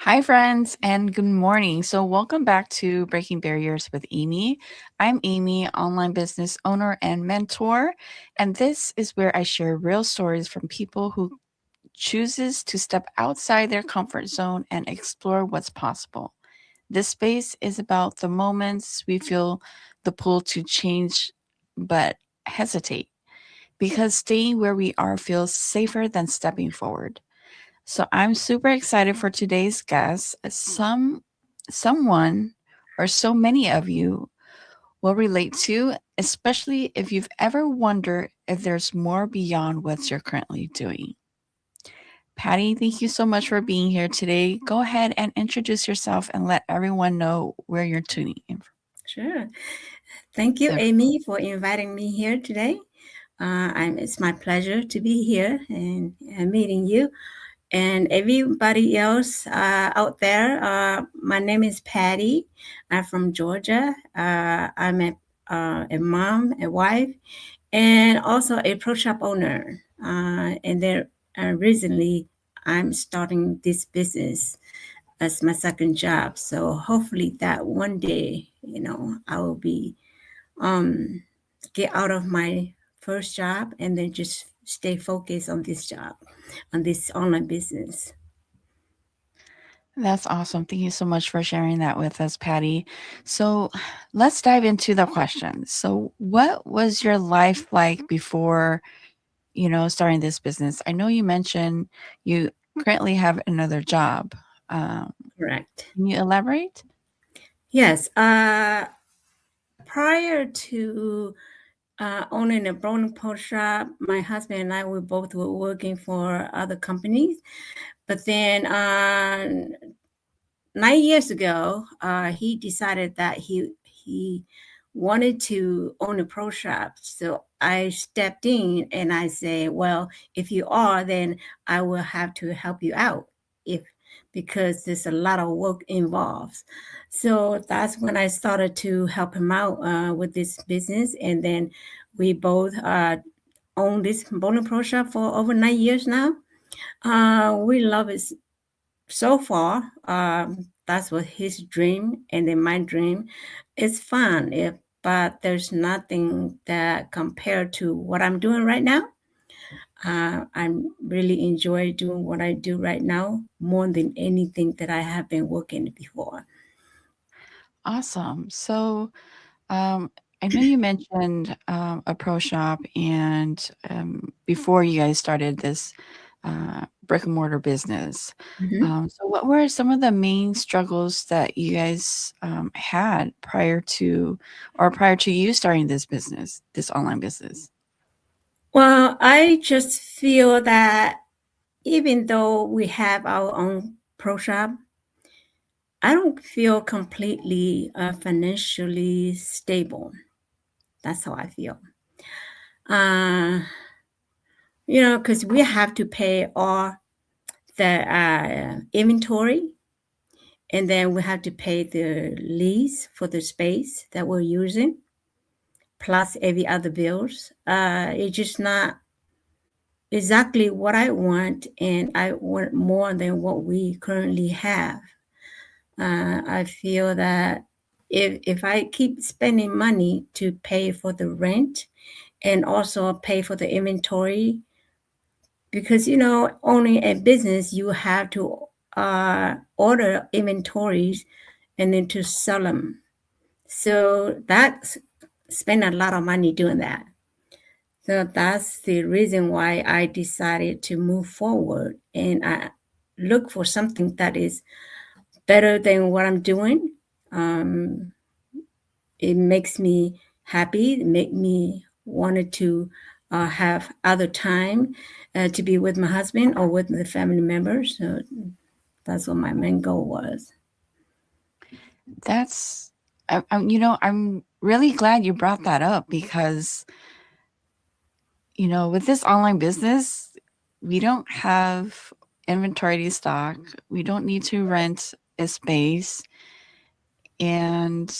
Hi, friends, and good morning. So, welcome back to Breaking Barriers with Amy. I'm Amy, online business owner and mentor, and this is where I share real stories from people who chooses to step outside their comfort zone and explore what's possible. This space is about the moments we feel the pull to change but hesitate because staying where we are feels safer than stepping forward. So I'm super excited for today's guest. Someone or so many of you will relate to, especially if you've ever wondered if there's more beyond what you're currently doing. Patty, thank you so much for being here today. Go ahead and introduce yourself and let everyone know where you're tuning in Sure. Thank you, Amy, for inviting me here today. It's my pleasure to be here and meeting you and everybody else out there. My name is Patty. I'm from Georgia. I'm a mom, a wife, and also a pro shop owner. And there, recently, I'm starting this business as my second job. So hopefully that one day, I will be um, get out of my first job and then just stay focused on this job, on this online business. That's awesome. Thank you so much for sharing that with us, Patty. So let's dive into the questions. So, what was your life like before, starting this business? I know you mentioned you currently have another job. Um, Correct. can you elaborate? Yes. Prior to owning a bone pro shop, my husband and I were working for other companies. But then 9 years ago, he decided that he wanted to own a pro shop. So I stepped in and I say, well, if you are, then I will have to help you out if because there's a lot of work involved. So that's when I started to help him out with this business, and then we both own this bowling pro shop for over 9 years now. We love it so far. That's what his dream, and then my dream. It's fun, but there's nothing that compared to what I'm doing right now. I really enjoy doing what I do right now more than anything that I have been working before. Awesome. So, um, I know you mentioned a pro shop, and before you guys started this brick and mortar business. Mhm. So, what were some of the main struggles that you guys had prior to you starting this business, this online business? Well, I just feel that even though we have our own pro shop, I don't feel completely financially stable. That's how I feel. Uh, because we have to pay all the inventory, and then we have to pay the lease for the space that we're using, plus every other bills. It's just not exactly what I want, and I want more than what we currently have. I feel that if I keep spending money to pay for the rent and also pay for the inventory, because owning a business, you have to order inventories and then to sell them. So that's spend a lot of money doing that. So that's the reason why I decided to move forward and I look for something that is better than what I'm doing. Um, it makes me happy. It make me wanted to have other time to be with my husband or with the family members. So that's what my main goal was. That's, I'm really glad you brought that up because, with this online business, we don't have inventory to stock. We don't need to rent a space. And,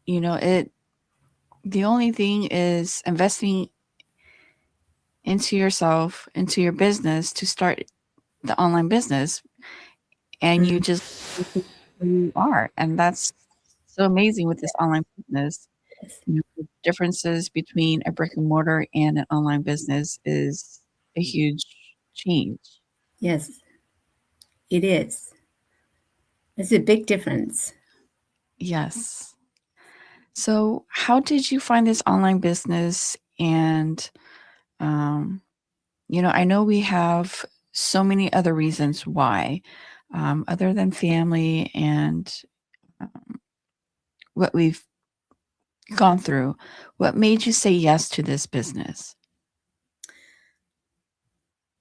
it the only thing is investing into yourself, into your business to start the online business. and you Mhm. just where you are. And that's so amazing with this online business. Yes. The differences between a brick and mortar and an online business is a huge change. Yes, it is. It's a big difference. Yes. So, how did you find this online business? And, um, I know we have so many other reasons why, other than family and um, what we've gone through. What made you say yes to this business?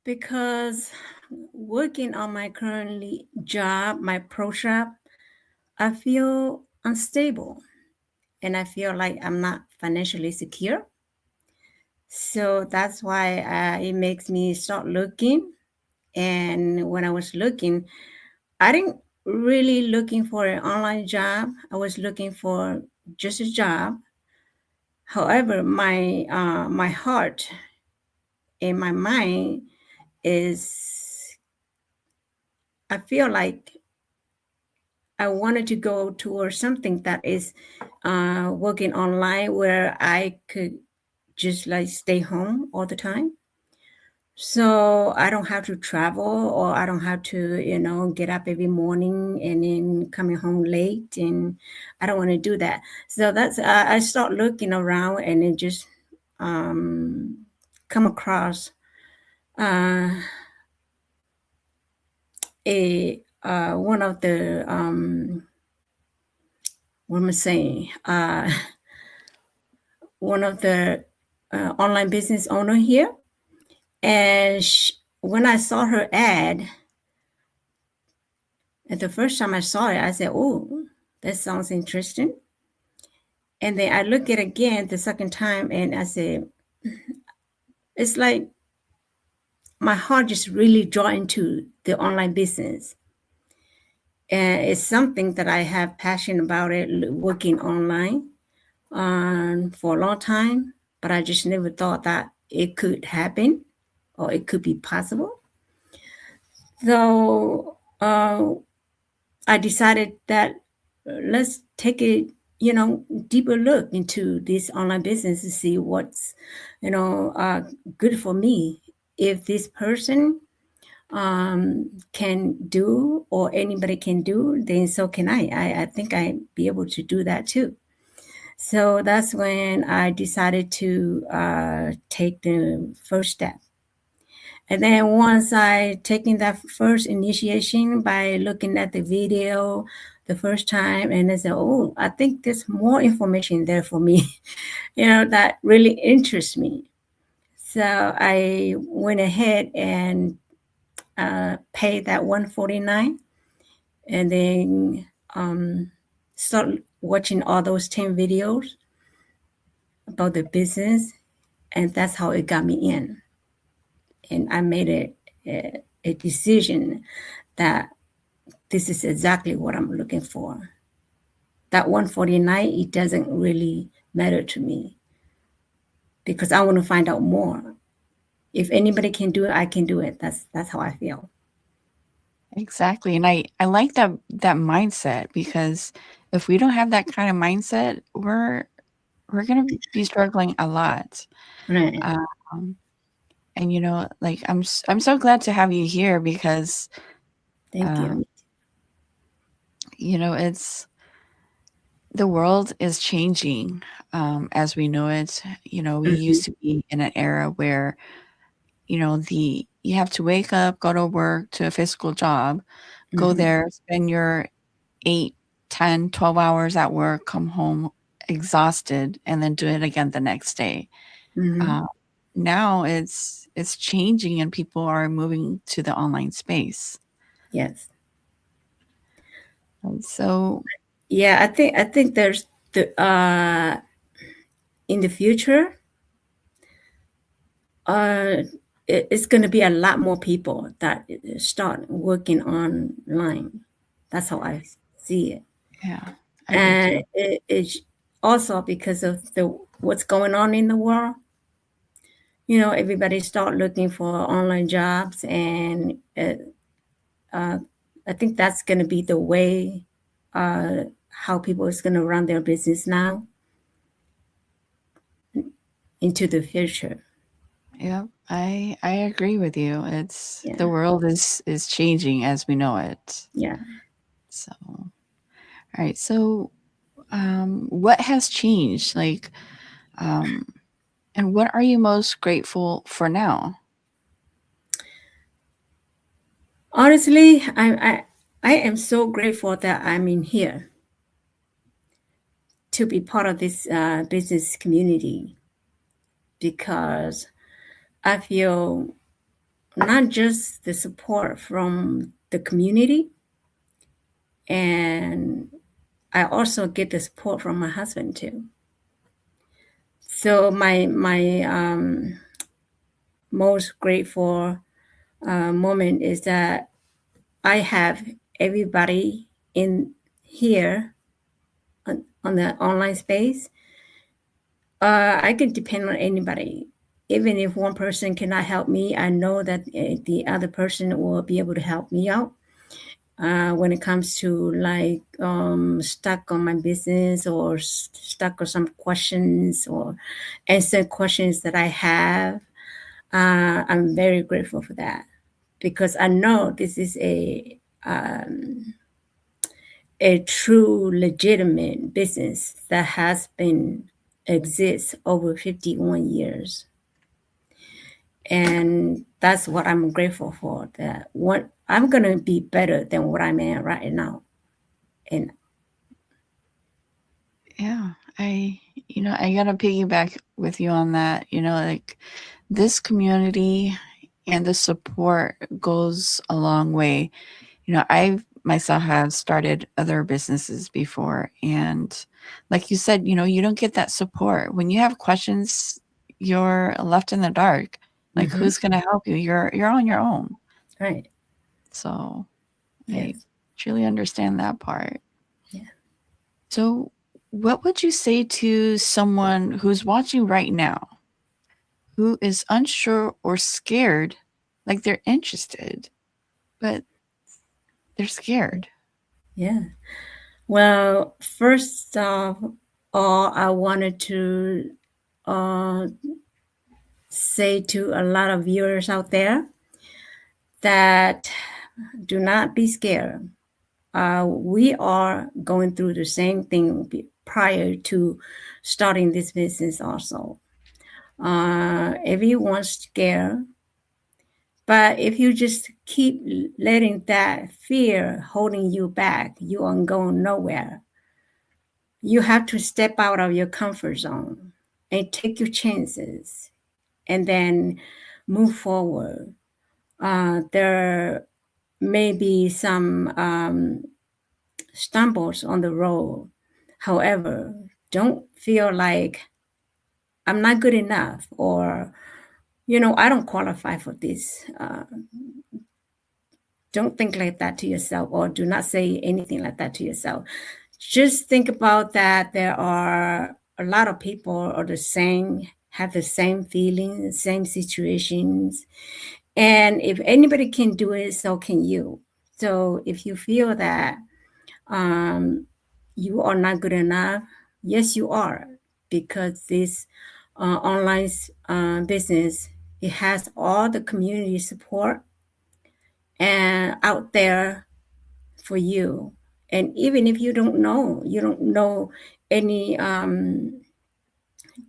Because working on my currently job, my pro shop, I feel unstable and I feel like I'm not financially secure. So that's why it makes me start looking. And when I was looking, I didn't really looking for an online job. I was looking for just a job. However, my heart and my mind is, I feel like I wanted to go towards something that is working online where I could just like stay home all the time. So I don't have to travel or I don't have to, get up every morning and then coming home late. And I don't want to do that. So that's, I start looking around and then just um, come across uh, one of the, what am I saying? One of the online business owner here. And when I saw her ad, and the first time I saw it, I said, "Oh, that sounds interesting." And then I look at it again the second time, and I said, "It's like my heart just really drawn into the online business, and it's something that I have passion about it, working online for a long time. But I just never thought that it could happen or it could be possible." So I decided that let's take a deeper look into this online business to see what's good for me. If this person can do or anybody can do, then so can I. I think I be able to do that too. So that's when I decided to take the first step. And then once I taken that first initiation by looking at the video the first time, and I said, "Oh, I think there's more information there for me," that really interests me. So I went ahead and paid that 149, and then start watching all those 10 videos about the business, and that's how it got me in. And I made a decision that this is exactly what I'm looking for. That 149, it doesn't really matter to me because I want to find out more. If anybody can do it, I can do it. That's how I feel. Exactly. And I like that mindset, because if we don't have that kind of mindset, we're gonna be struggling a lot. Right. Um, and like I'm so glad to have you here, because Thank um, you. it's the world is changing as we know it. We Hmm. used to be in an era where the you have to wake up, go to work, to a physical job, go Hmm. there, spend your 8, 10, 12 hours at work, come home exhausted, and then do it again the next day. Hmm. Uh, Now it's changing, and people are moving to the online space. Yes. So Yeah, I think there's the in the future, uh, it's going to be a lot more people that start working online. That's how I see it. yeah, I do And too. it's also because of the what's going on in the world. Everybody start looking for online jobs, and I think that's going to be the way uh, how people is going to run their business now into the future. Yeah, I agree with you. It's Yeah, the world is changing as we know it. yeah. So, all right. So, what has changed? Um, and what are you most grateful for now? Honestly, I am so grateful that I'm in here to be part of this business community because I feel not just the support from the community, and I also get the support from my husband too. So my most grateful moment is that I have everybody in here on the online space. I can depend on anybody. Even if one person cannot help me, I know that the other person will be able to help me out. When it comes to like stuck on my business or stuck on some questions or answer questions that I have, I'm very grateful for that because I know this is a true legitimate business that has been exists over 51 years, and that's what I'm grateful for, that what I'm going to be better than what I'm at right now. And Yeah, I gotta piggyback with you on that. This community and the support goes a long way. I myself have started other businesses before, and like you said, you don't get that support when you have questions. You're left in the dark. Like, mm-hmm, who's gonna help you? You're on your own. right, So I yes, truly understand that part. yeah. So, what would you say to someone who's watching right now who is unsure or scared? Like, they're interested, but they're scared. Yeah. Well, first of all, I wanted to uh, say to a lot of viewers out there that do not be scared. We are going through the same thing prior to starting this business, also. Everyone's scared, but if you just keep letting that fear holding you back, you aren't going nowhere. You have to step out of your comfort zone and take your chances and then move forward. There may be some stumbles on the road. However, don't feel like I'm not good enough or, I don't qualify for this. Don't think like that to yourself, or do not say anything like that to yourself. Just think about that there are a lot of people are the same, have the same feelings, same situations. And if anybody can do it, so can you. So if you feel that um, you are not good enough, yes, you are, because this online business, it has all the community support and out there for you. And even if you don't know any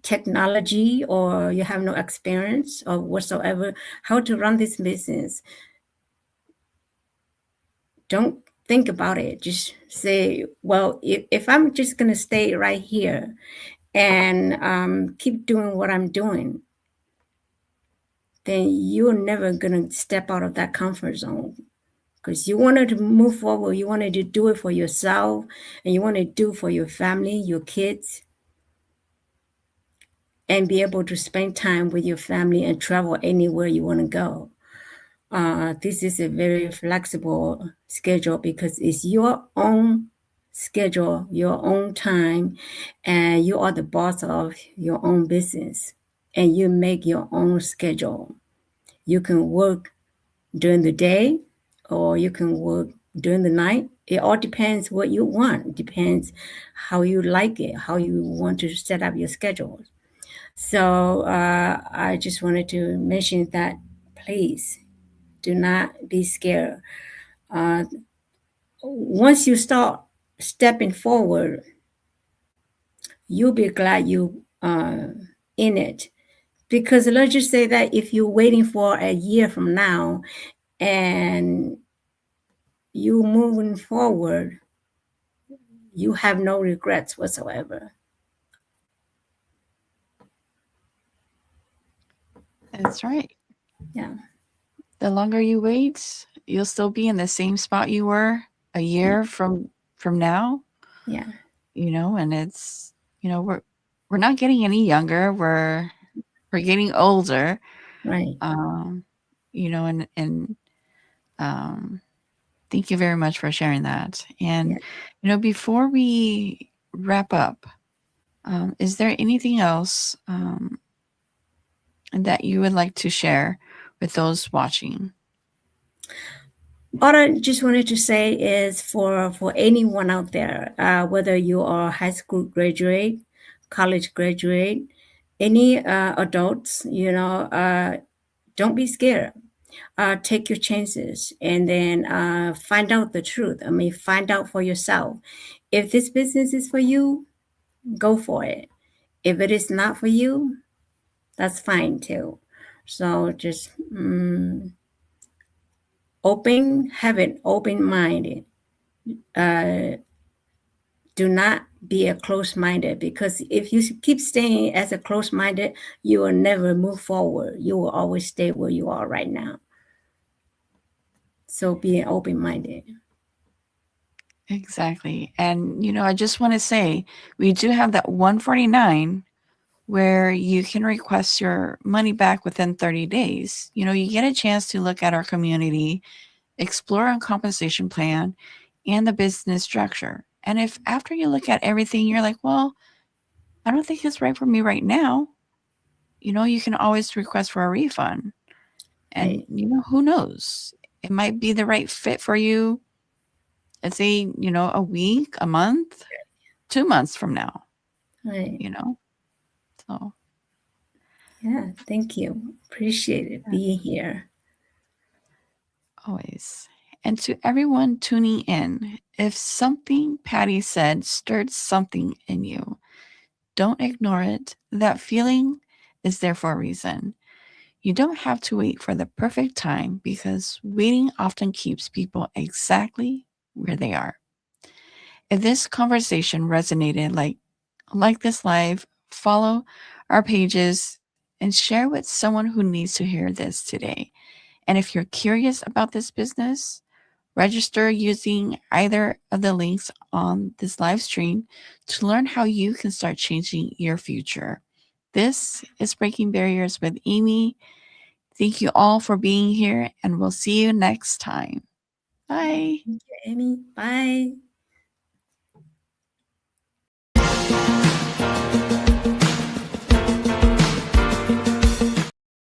technology, or you have no experience or whatsoever how to run this business, don't think about it. Just say, well, if I'm just going to stay right here and keep doing what I'm doing, then you're never going to step out of that comfort zone, because you wanted to move forward, you wanted to do it for yourself, and you want to do for your family, your kids, and be able to spend time with your family and travel anywhere you want to go. This is a very flexible schedule because it's your own schedule, your own time, and you are the boss of your own business, and you make your own schedule. You can work during the day, or you can work during the night. It all depends what you want. It depends how you like it, how you want to set up your schedule. So I just wanted to mention that please do not be scared. Uh, Once you start stepping forward, you'll be glad you in it. Because let's just say that if you're waiting for a year from now and you moving forward, you have no regrets whatsoever. That's right. Yeah, The longer you wait, you'll still be in the same spot you were a year from now, yeah, and it's, we're not getting any younger. We're getting older. right. Um, and um thank you very much for sharing that. Yeah. And before we wrap up, is there anything else that you would like to share with those watching? All I just wanted to say is for anyone out there, whether you are a high school graduate, college graduate, any adults, don't be scared. Take your chances and then find out the truth. I mean, find out for yourself. If this business is for you, go for it. If it is not for you, that's fine too. So just have an open mind. Uh, do not be a close-minded, because if you keep staying as a close-minded, you will never move forward. You will always stay where you are right now. So be open-minded. Exactly. And I just want to say we do have that 149 where you can request your money back within 30 days. You get a chance to look at our community, explore our compensation plan and the business structure. And if after you look at everything, you're like, well, I don't think it's right for me right now, you can always request for a refund. And, Right, who knows? It might be the right fit for you, let's say, a week, a month, 2 months from now, right. you know? So, Yeah, thank you. Appreciate it yeah, being here. always. And to everyone tuning in, if something Patty said stirred something in you, don't ignore it. That feeling is there for a reason. You don't have to wait for the perfect time because waiting often keeps people exactly where they are. If this conversation resonated like this live, follow our pages and share with someone who needs to hear this today. And if you're curious about this business, register using either of the links on this live stream to learn how you can start changing your future. This is Breaking Barriers with Amy. Thank you all for being here, and we'll see you next time. Bye. Thank you, Amy. Bye.